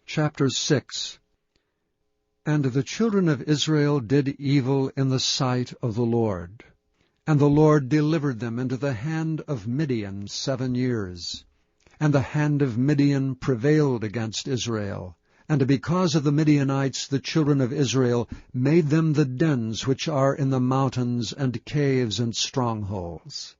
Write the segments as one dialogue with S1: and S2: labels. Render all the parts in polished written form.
S1: Chapter 6. And the children of Israel did evil in the sight of the Lord. And the Lord delivered them into the hand of Midian 7 years. And the hand of Midian prevailed against Israel. And because of the Midianites the children of Israel made them the dens which are in the mountains and caves and strongholds.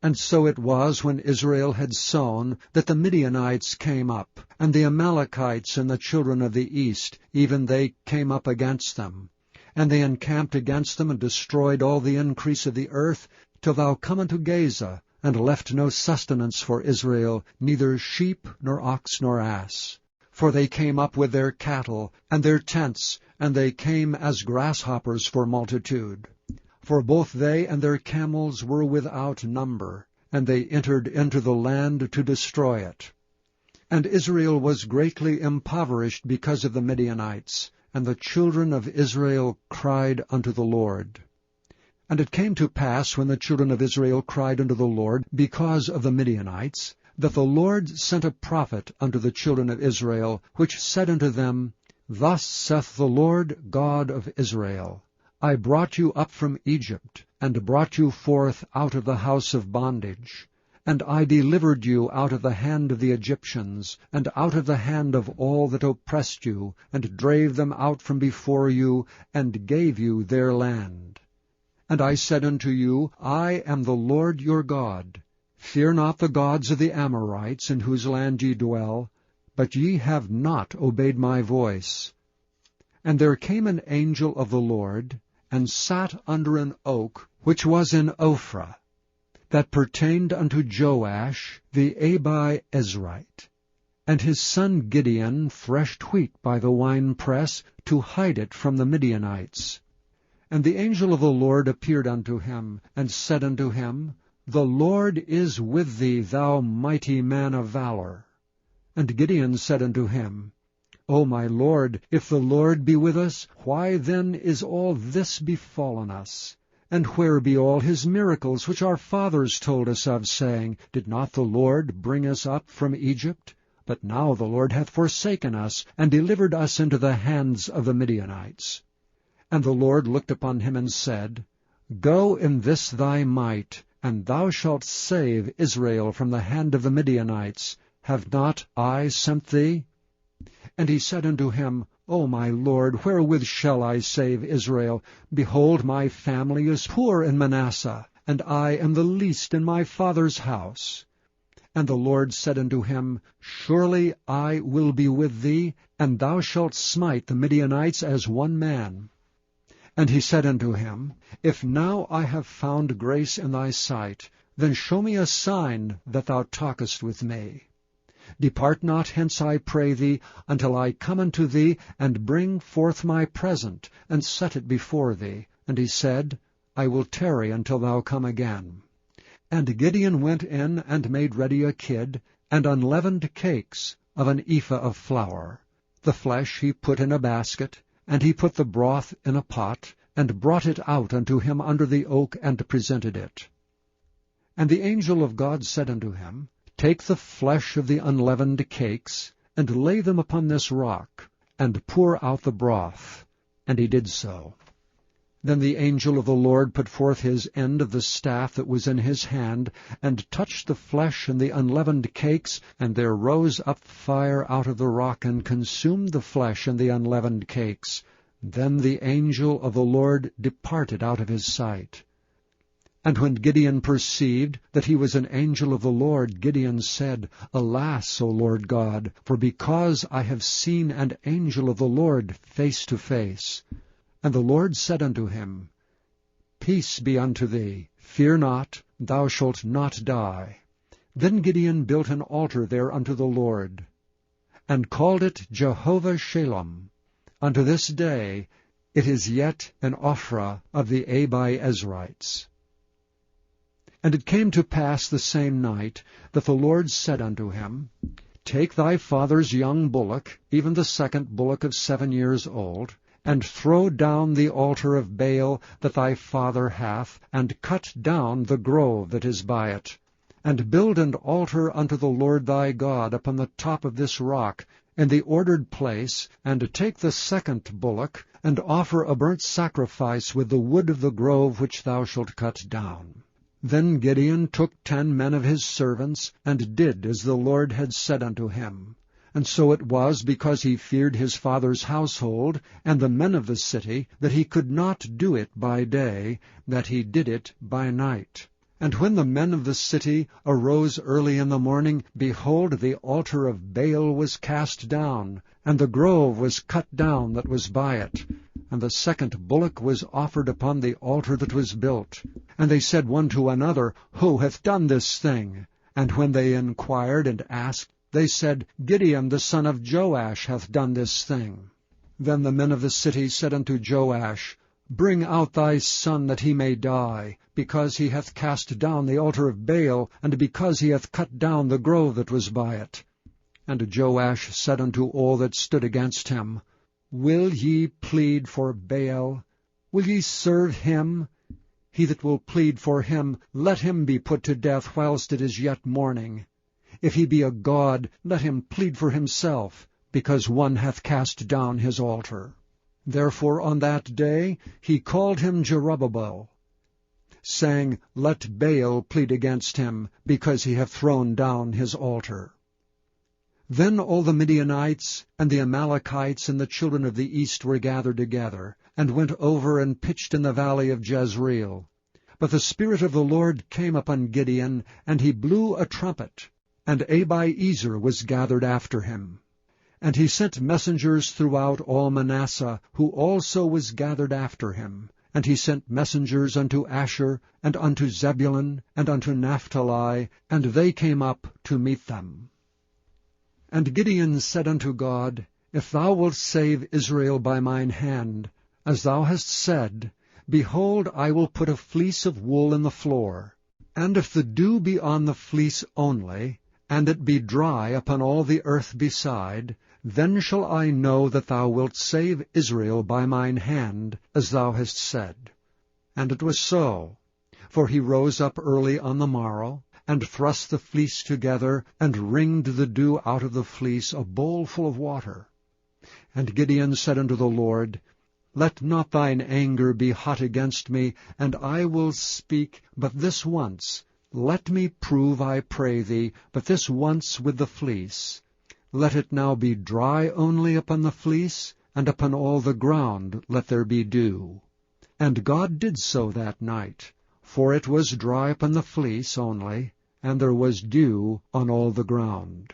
S1: And so it was, when Israel had sown, that the Midianites came up, and the Amalekites and the children of the east, even they came up against them. And they encamped against them, and destroyed all the increase of the earth, till thou come unto Gaza, and left no sustenance for Israel, neither sheep, nor ox, nor ass. For they came up with their cattle, and their tents, and they came as grasshoppers for multitude. For both they and their camels were without number, and they entered into the land to destroy it. And Israel was greatly impoverished because of the Midianites, and the children of Israel cried unto the Lord. And it came to pass, when the children of Israel cried unto the Lord because of the Midianites, that the Lord sent a prophet unto the children of Israel, which said unto them, Thus saith the Lord God of Israel, I brought you up from Egypt, and brought you forth out of the house of bondage. And I delivered you out of the hand of the Egyptians, and out of the hand of all that oppressed you, and drave them out from before you, and gave you their land. And I said unto you, I am the Lord your God. Fear not the gods of the Amorites, in whose land ye dwell, but ye have not obeyed my voice. And there came an angel of the Lord, and sat under an oak which was in Ophrah, that pertained unto Joash the Abiezrite. And his son Gideon threshed wheat by the winepress, to hide it from the Midianites. And the angel of the Lord appeared unto him, and said unto him, The Lord is with thee, thou mighty man of valor. And Gideon said unto him, O my Lord, if the Lord be with us, why then is all this befallen us? And where be all his miracles which our fathers told us of, saying, Did not the Lord bring us up from Egypt? But now the Lord hath forsaken us, and delivered us into the hands of the Midianites. And the Lord looked upon him, and said, Go in this thy might, and thou shalt save Israel from the hand of the Midianites. Have not I sent thee? And he said unto him, O my Lord, wherewith shall I save Israel? Behold, my family is poor in Manasseh, and I am the least in my father's house. And the Lord said unto him, Surely I will be with thee, and thou shalt smite the Midianites as one man. And he said unto him, If now I have found grace in thy sight, then show me a sign that thou talkest with me. Depart not hence, I pray thee, until I come unto thee, and bring forth my present, and set it before thee. And he said, I will tarry until thou come again. And Gideon went in, and made ready a kid, and unleavened cakes of an ephah of flour. The flesh he put in a basket, and he put the broth in a pot, and brought it out unto him under the oak, and presented it. And the angel of God said unto him, Take the flesh of the unleavened cakes, and lay them upon this rock, and pour out the broth. And he did so. Then the angel of the Lord put forth his end of the staff that was in his hand, and touched the flesh and the unleavened cakes, and there rose up fire out of the rock, and consumed the flesh and the unleavened cakes. Then the angel of the Lord departed out of his sight. And when Gideon perceived that he was an angel of the Lord, Gideon said, Alas, O Lord God, for because I have seen an angel of the Lord face to face. And the Lord said unto him, Peace be unto thee, fear not, thou shalt not die. Then Gideon built an altar there unto the Lord, and called it Jehovah Shalom. Unto this day it is yet an Ophrah of the Abiezrites. And it came to pass the same night that the Lord said unto him, Take thy father's young bullock, even the second bullock of 7 years old, and throw down the altar of Baal that thy father hath, and cut down the grove that is by it. and build an altar unto the Lord thy God upon the top of this rock, in the ordered place, and take the second bullock, and offer a burnt sacrifice with the wood of the grove which thou shalt cut down. Then Gideon took 10 men of his servants, and did as the Lord had said unto him. And so it was, because he feared his father's household, and the men of the city, that he could not do it by day, that he did it by night. And when the men of the city arose early in the morning, behold, the altar of Baal was cast down, and the grove was cut down that was by it. And the second bullock was offered upon the altar that was built. And they said one to another, Who hath done this thing? And when they inquired and asked, they said, Gideon the son of Joash hath done this thing. Then the men of the city said unto Joash, Bring out thy son, that he may die, because he hath cast down the altar of Baal, and because he hath cut down the grove that was by it. And Joash said unto all that stood against him, Will ye plead for Baal? Will ye serve him? He that will plead for him, let him be put to death whilst it is yet morning. If he be a god, let him plead for himself, because one hath cast down his altar. Therefore on that day he called him Jerubbaal, saying, Let Baal plead against him, because he hath thrown down his altar. Then all the Midianites and the Amalekites and the children of the east were gathered together, and went over and pitched in the valley of Jezreel. But the Spirit of the Lord came upon Gideon, and he blew a trumpet, and Abiezer was gathered after him. And he sent messengers throughout all Manasseh, who also was gathered after him. And he sent messengers unto Asher, and unto Zebulun, and unto Naphtali, and they came up to meet them. And Gideon said unto God, If thou wilt save Israel by mine hand, as thou hast said, behold, I will put a fleece of wool in the floor. And if the dew be on the fleece only, and it be dry upon all the earth beside, then shall I know that thou wilt save Israel by mine hand, as thou hast said. And it was so. For he rose up early on the morrow, and thrust the fleece together, and wringed the dew out of the fleece, a bowl full of water. And Gideon said unto the Lord, Let not thine anger be hot against me, and I will speak but this once. Let me prove, I pray thee, but this once with the fleece. Let it now be dry only upon the fleece, and upon all the ground let there be dew. And God did so that night, for it was dry upon the fleece only, and there was dew on all the ground.